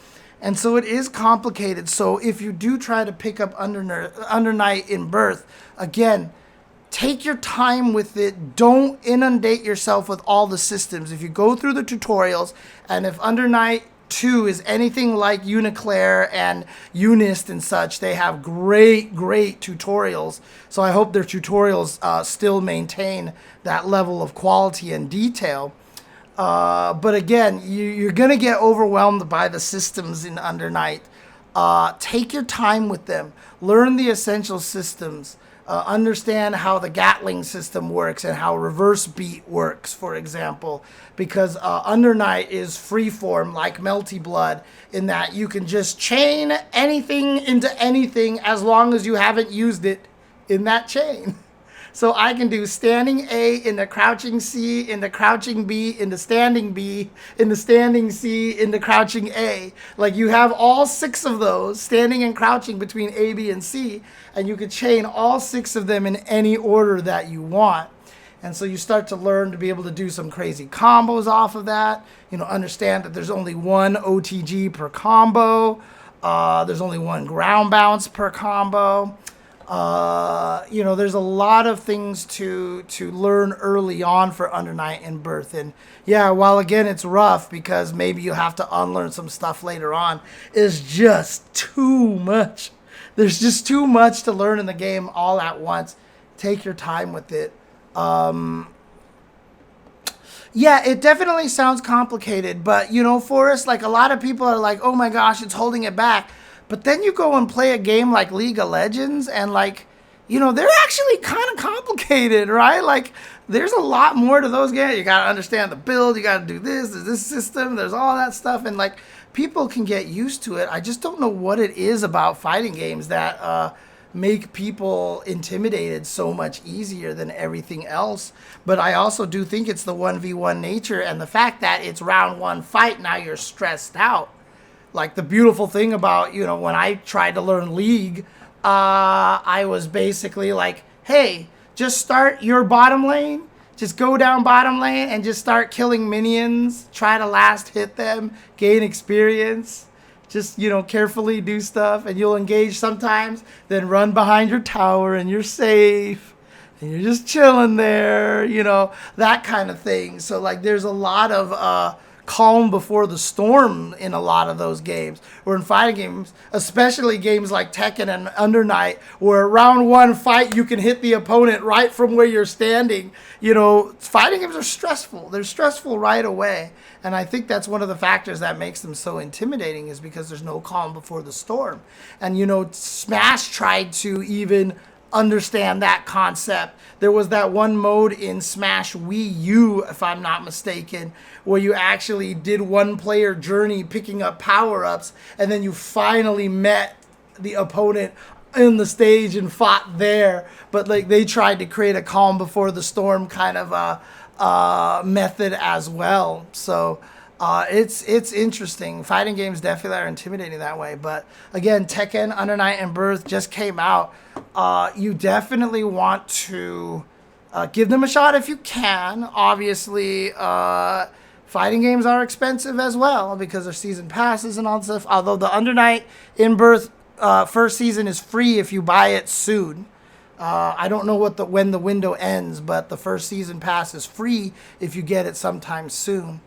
and so it is complicated. So if you do try to pick up Under Night in Birth, again, take your time with it. Don't inundate yourself with all the systems. If you go through the tutorials, and if Under Night 2 is anything like Uniclair and Unist and such, they have great tutorials. So I hope their tutorials still maintain that level of quality and detail. But again, you're going to get overwhelmed by the systems in Under Night. Take your time with them. Learn the essential systems. Understand how the Gatling system works and how reverse beat works, for example, because Under Night is freeform like Melty Blood in that you can just chain anything into anything as long as you haven't used it in that chain. So I can do standing A into crouching C, into crouching B, into standing B, into standing C, into crouching A. Like you have all 6 of those standing and crouching between A, B, and C, and you could chain all 6 of them in any order that you want. And so you start to learn to be able to do some crazy combos off of that. Understand that there's only one OTG per combo. There's only one ground bounce per combo. There's a lot of things to learn early on for Under Night in Birth. And yeah, while again it's rough because maybe you have to unlearn some stuff later on, it's just too much. There's just too much to learn in the game all at once. Take your time with it. Yeah, it definitely sounds complicated, but Forrest, like a lot of people are like, oh my gosh, it's holding it back. But then you go and play a game like League of Legends and they're actually kind of complicated, right? Like there's a lot more to those games. You got to understand the build. You got to do this. There's this system. There's all that stuff. And like people can get used to it. I just don't know what it is about fighting games that make people intimidated so much easier than everything else. But I also do think it's the 1v1 nature and the fact that it's round 1 fight. Now you're stressed out. Like the beautiful thing about, when I tried to learn League, I was basically like, hey, just start your bottom lane. Just go down bottom lane and just start killing minions. Try to last hit them, gain experience. Just, carefully do stuff and you'll engage sometimes. Then run behind your tower and you're safe. And you're just chilling there, that kind of thing. So like there's a lot of calm before the storm in a lot of those games, or in fighting games, especially games like Tekken and Under Night, where round 1 fight you can hit the opponent right from where you're standing. Fighting games are stressful. They're stressful right away, and I think that's one of the factors that makes them so intimidating is because there's no calm before the storm. And Smash tried to even understand that concept. There was that one mode in Smash Wii U, if I'm not mistaken, where you actually did one player journey picking up power-ups, and then you finally met the opponent in the stage and fought there, but like they tried to create a calm before the storm kind of method as well. So it's interesting. Fighting games definitely are intimidating that way. But again, Tekken, Under Night, and Birth just came out. You definitely want to give them a shot if you can. Obviously, fighting games are expensive as well because of season passes and all that stuff. Although the Under Night in Birth first season is free if you buy it soon. I don't know when the window ends, but the first season pass is free if you get it sometime soon.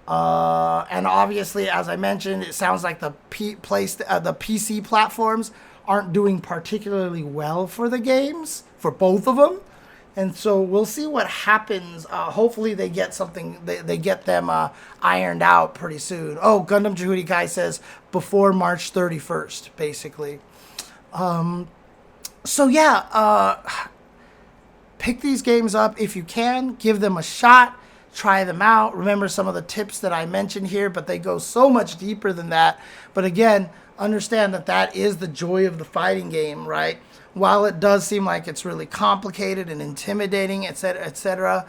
And obviously, as I mentioned, it sounds like the PC platforms aren't doing particularly well for the games, for both of them. And so we'll see what happens. Hopefully they get something, they get them ironed out pretty soon. Oh, Gundam Jehudi Kai says before March 31st, basically. So yeah, pick these games up if you can. Give them a shot. Try them out. Remember some of the tips that I mentioned here, but they go so much deeper than that. But again, understand that that is the joy of the fighting game, right? While it does seem like it's really complicated and intimidating, etc.,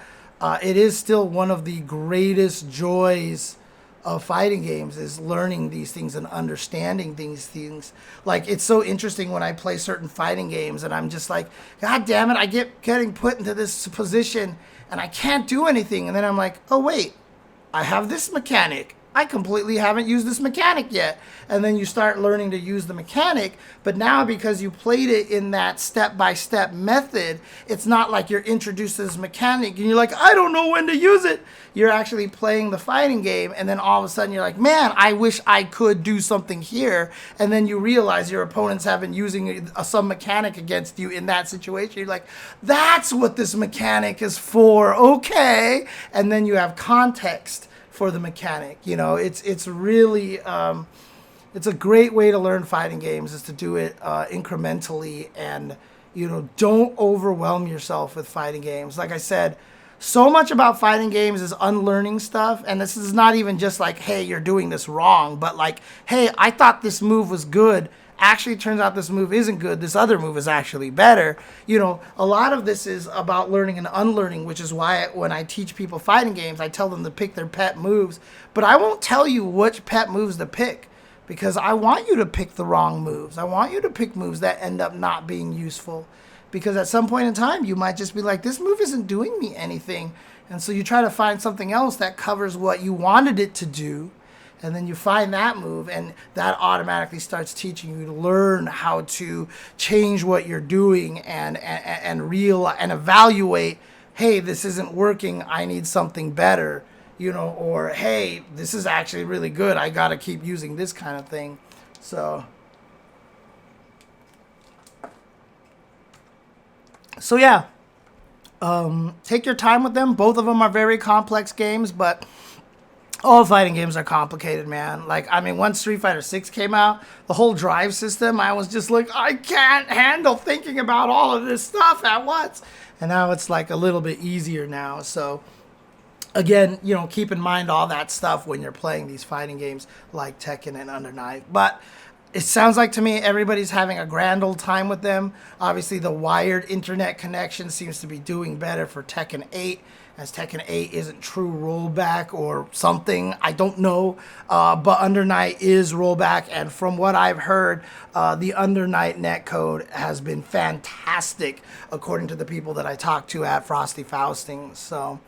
it is still one of the greatest joys of fighting games is learning these things and understanding these things. Like, it's so interesting when I play certain fighting games and I'm just like, God damn it, I get getting put into this position and I can't do anything. And then I'm like, oh wait, I have this mechanic. I completely haven't used this mechanic yet. And then you start learning to use the mechanic. But now because you played it in that step-by-step method, it's not like you're introduced to this mechanic and you're like, I don't know when to use it. You're actually playing the fighting game. And then all of a sudden you're like, man, I wish I could do something here. And then you realize your opponents have been using some mechanic against you in that situation. You're like, that's what this mechanic is for. Okay. And then you have context for the mechanic. You know, it's really it's a great way to learn fighting games is to do it incrementally, and you know, don't overwhelm yourself with fighting games. Like I said, so much about fighting games is unlearning stuff, and this is not even just like, hey, you're doing this wrong, but like, hey, I thought this move was good, actually turns out this move isn't good, this other move is actually better. You know, a lot of this is about learning and unlearning, which is why when I teach people fighting games, I tell them to pick their pet moves, but I won't tell you which pet moves to pick, because I want you to pick the wrong moves. I want you to pick moves that end up not being useful, because at some point in time you might just be like, this move isn't doing me anything, and so you try to find something else that covers what you wanted it to do. And then you find that move, and that automatically starts teaching you to learn how to change what you're doing and evaluate, hey, this isn't working, I need something better, you know, or hey, this is actually really good, I got to keep using this kind of thing. So yeah, take your time with them. Both of them are very complex games, but all fighting games are complicated, man. Like, I mean, once Street Fighter 6 came out, the whole drive system, I was just like, I can't handle thinking about all of this stuff at once. And now it's like a little bit easier now. So again, you know, keep in mind all that stuff when you're playing these fighting games like Tekken and Under Night. But it sounds like to me everybody's having a grand old time with them. Obviously, the wired internet connection seems to be doing better for Tekken 8, as Tekken 8 isn't true rollback or something. I don't know. But Under Night is rollback. And from what I've heard, the Under Night netcode has been fantastic, according to the people that I talked to at Frosty Fausting. So,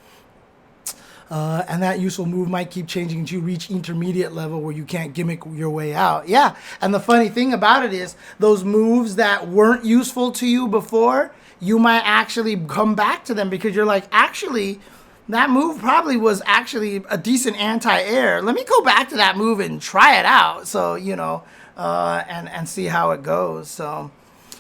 and that useful move might keep changing until you reach intermediate level where you can't gimmick your way out. Yeah, and the funny thing about it is those moves that weren't useful to you before, you might actually come back to them because you're like, actually, that move probably was actually a decent anti-air. Let me go back to that move and try it out. So, you know, and see how it goes. So,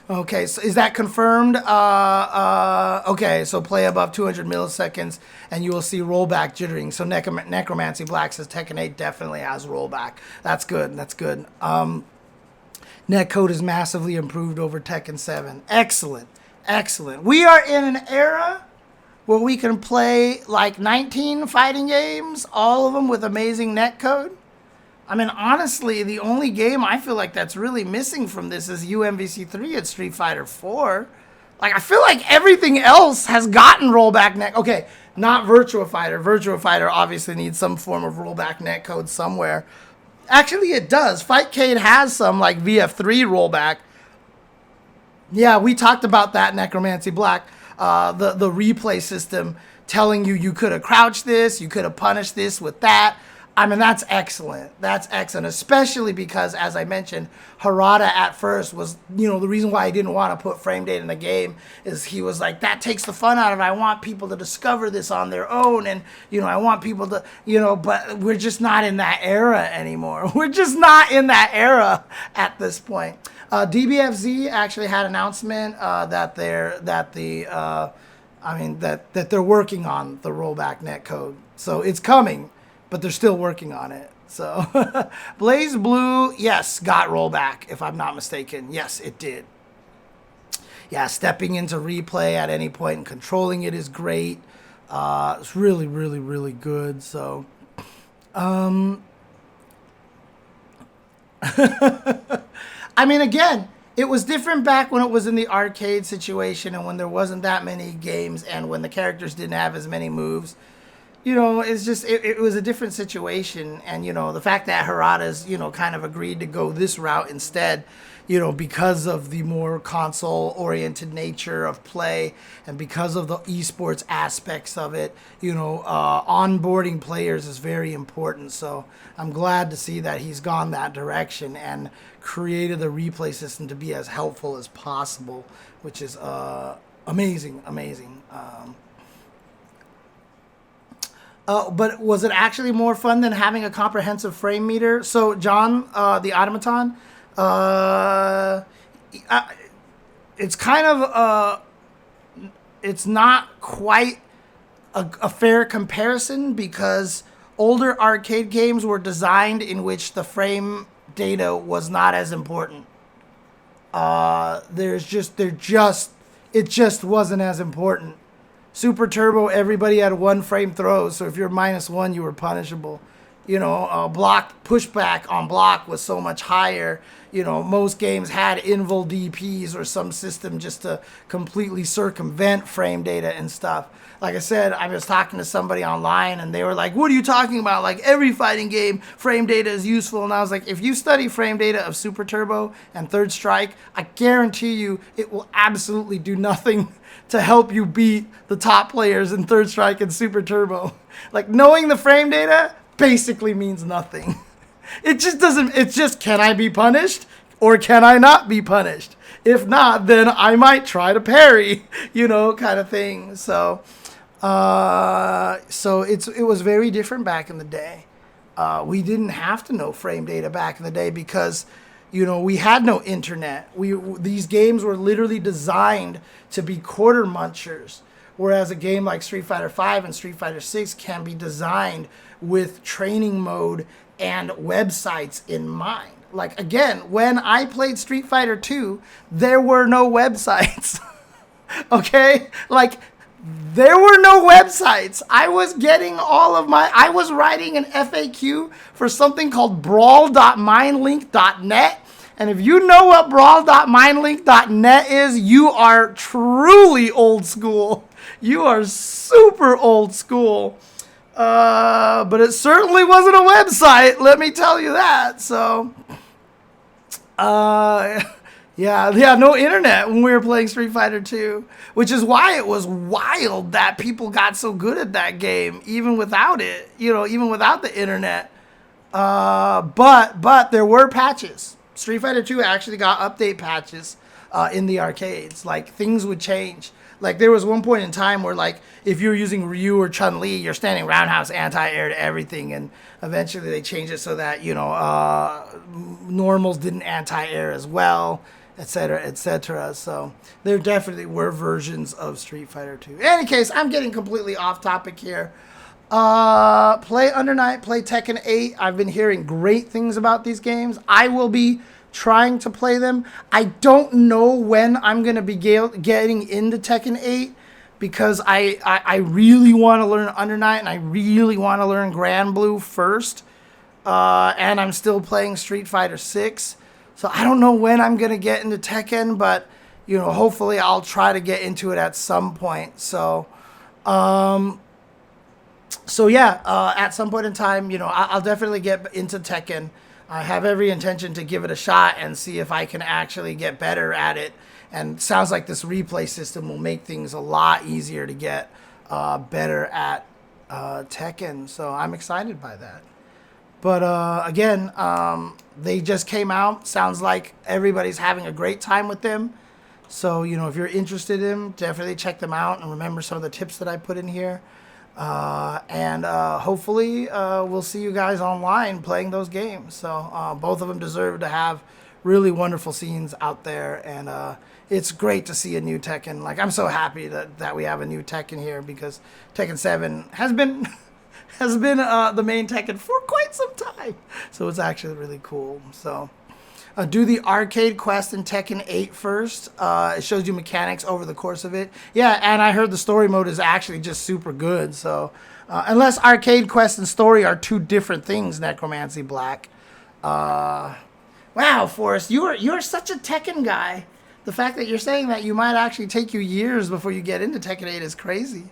okay, so is that confirmed? Okay, so play above 200 milliseconds and you will see rollback jittering. So Necromancy Black says Tekken 8 definitely has rollback. That's good, that's good. Netcode is massively improved over Tekken 7. Excellent, excellent. We are in an era where we can play like 19 fighting games, all of them with amazing netcode. I mean, honestly, the only game I feel like that's really missing from this is UMVC 3 at Street Fighter 4. Like, I feel like everything else has gotten rollback net. Okay, not Virtua Fighter. Virtua Fighter obviously needs some form of rollback netcode somewhere. Actually, it does. Fightcade has some, like VF3 rollback. Yeah, we talked about that, Necromancy Black. The replay system telling you could have crouched this, you could have punished this with that. I mean, that's excellent. That's excellent, especially because, as I mentioned, Harada at first was, the reason why he didn't want to put frame data in the game is he was like, that takes the fun out of it. I want people to discover this on their own. And, I want people to, but we're just not in that era anymore. We're just not in that era at this point. DBFZ actually had an announcement that they're working on the rollback netcode. So it's coming, but they're still working on it. So Blaze Blue, yes, got rollback, if I'm not mistaken. Yes, it did. Yeah, stepping into replay at any point and controlling it is great. It's really, really, really good. So, I mean, again, it was different back when it was in the arcade situation and when there wasn't that many games and when the characters didn't have as many moves. It's just, it was a different situation. And, the fact that Harada's, kind of agreed to go this route instead, because of the more console-oriented nature of play and because of the esports aspects of it, onboarding players is very important. So I'm glad to see that he's gone that direction and created the replay system to be as helpful as possible, which is amazing. But was it actually more fun than having a comprehensive frame meter? So, John, the automaton, it's kind of, it's not quite a fair comparison because older arcade games were designed in which the frame data was not as important. It just wasn't as important. Super Turbo, everybody had one frame throw, so if you're -1, you were punishable. Block pushback on block was so much higher. Most games had invul DPs or some system just to completely circumvent frame data and stuff. Like I said, I was talking to somebody online and they were like, what are you talking about? Like every fighting game, frame data is useful. And I was like, if you study frame data of Super Turbo and Third Strike, I guarantee you it will absolutely do nothing to help you beat the top players in Third Strike and Super Turbo. Like knowing the frame data basically means nothing. It just doesn't, it's just, can I be punished or can I not be punished? If not, then I might try to parry, kind of thing. So it was very different back in the day. We didn't have to know frame data back in the day because, we had no internet. These games were literally designed to be quarter munchers, whereas a game like Street Fighter V and Street Fighter VI can be designed with training mode and websites in mind. Like, again, when I played Street Fighter 2, there were no websites. Okay? Like, there were no websites. I was writing an FAQ for something called brawl.mindlink.net. And if you know what brawl.mindlink.net is, you are truly old school. You are super old school. But it certainly wasn't a website, let me tell you that. So, no internet when we were playing Street Fighter 2, which is why it was wild that people got so good at that game, even without it, even without the internet. But there were patches. Street Fighter 2 actually got update patches in the arcades. Like, things would change. Like, there was one point in time where, like, if you were using Ryu or Chun-Li, you're standing roundhouse anti-air to everything. And eventually they changed it so that, normals didn't anti-air as well, etc., etc. So there definitely were versions of Street Fighter 2. In any case, I'm getting completely off topic here. Play Under Night, play Tekken 8. I've been hearing great things about these games. I will be trying to play them. I don't know when I'm going to be getting into Tekken 8 because I really want to learn Under Night and I really want to learn Granblue first. and I'm still playing Street Fighter 6. So I don't know when I'm going to get into Tekken, but, you know, hopefully I'll try to get into it at some point. So, yeah, at some point in time, you know, I'll definitely get into Tekken. I have every intention to give it a shot and see if I can actually get better at it. And sounds like this replay system will make things a lot easier to get better at Tekken. So I'm excited by that. But again, they just came out. Sounds like everybody's having a great time with them. So, you know, if you're interested in them, definitely check them out and remember some of the tips that I put in here. And hopefully we'll see you guys online playing those games. So both of them deserve to have really wonderful scenes out there. And it's great to see a new Tekken. Like, I'm so happy that we have a new Tekken here, because Tekken 7 has been the main Tekken for quite some time. So it's actually really cool. So do the arcade quest in Tekken 8 first. It shows you mechanics over the course of it. Yeah, and I heard the story mode is actually just super good. So unless arcade quest and story are two different things, Necromancy Black. Wow, Forrest, you're such a Tekken guy. The fact that you're saying that you might actually take you years before you get into Tekken 8 is crazy.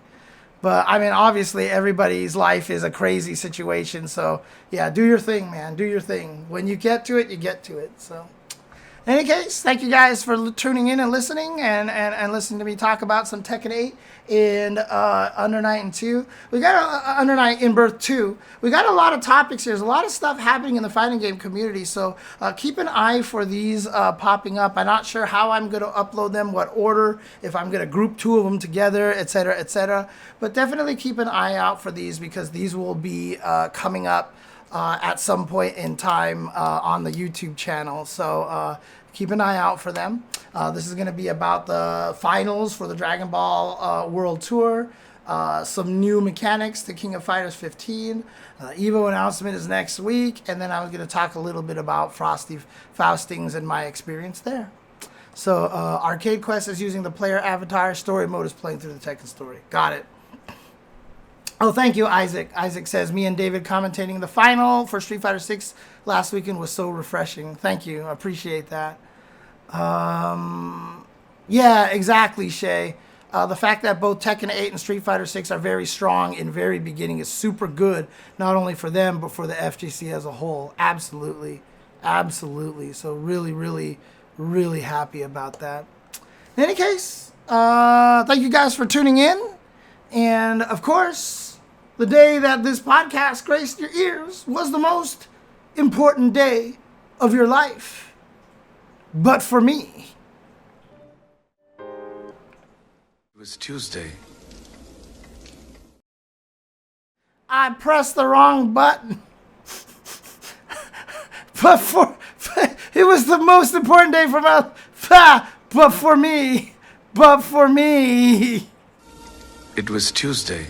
But, I mean, obviously, everybody's life is a crazy situation. So, yeah, do your thing, man. Do your thing. When you get to it, you get to it. So, in any case, thank you guys for tuning in and listening and listening to me talk about some Tekken 8 and Under Night and 2. We got Under Night in Birth 2. We got a lot of topics here. There's a lot of stuff happening in the fighting game community. So keep an eye for these popping up. I'm not sure how I'm going to upload them, what order, if I'm going to group two of them together, etc., etc. But definitely keep an eye out for these, because these will be coming up at some point in time on the YouTube channel. So keep an eye out for them. This is going to be about the finals for the Dragon Ball World Tour. Some new mechanics to King of Fighters 15. Evo announcement is next week. And then I was going to talk a little bit about Frosty Faustings and my experience there. So Arcade Quest is using the player avatar. Story mode is playing through the Tekken story. Got it. Oh, thank you, Isaac. Isaac says, me and David commentating the final for Street Fighter 6 last weekend was so refreshing. Thank you. I appreciate that. Yeah, exactly, Shay. The fact that both Tekken 8 and Street Fighter 6 are very strong in very beginning is super good, not only for them, but for the FGC as a whole. Absolutely. Absolutely. So really, really, really happy about that. In any case, thank you guys for tuning in. And, of course, the day that this podcast graced your ears was the most important day of your life. But for me, it was Tuesday. I pressed the wrong button. but it was the most important day for my... But for me. It was Tuesday.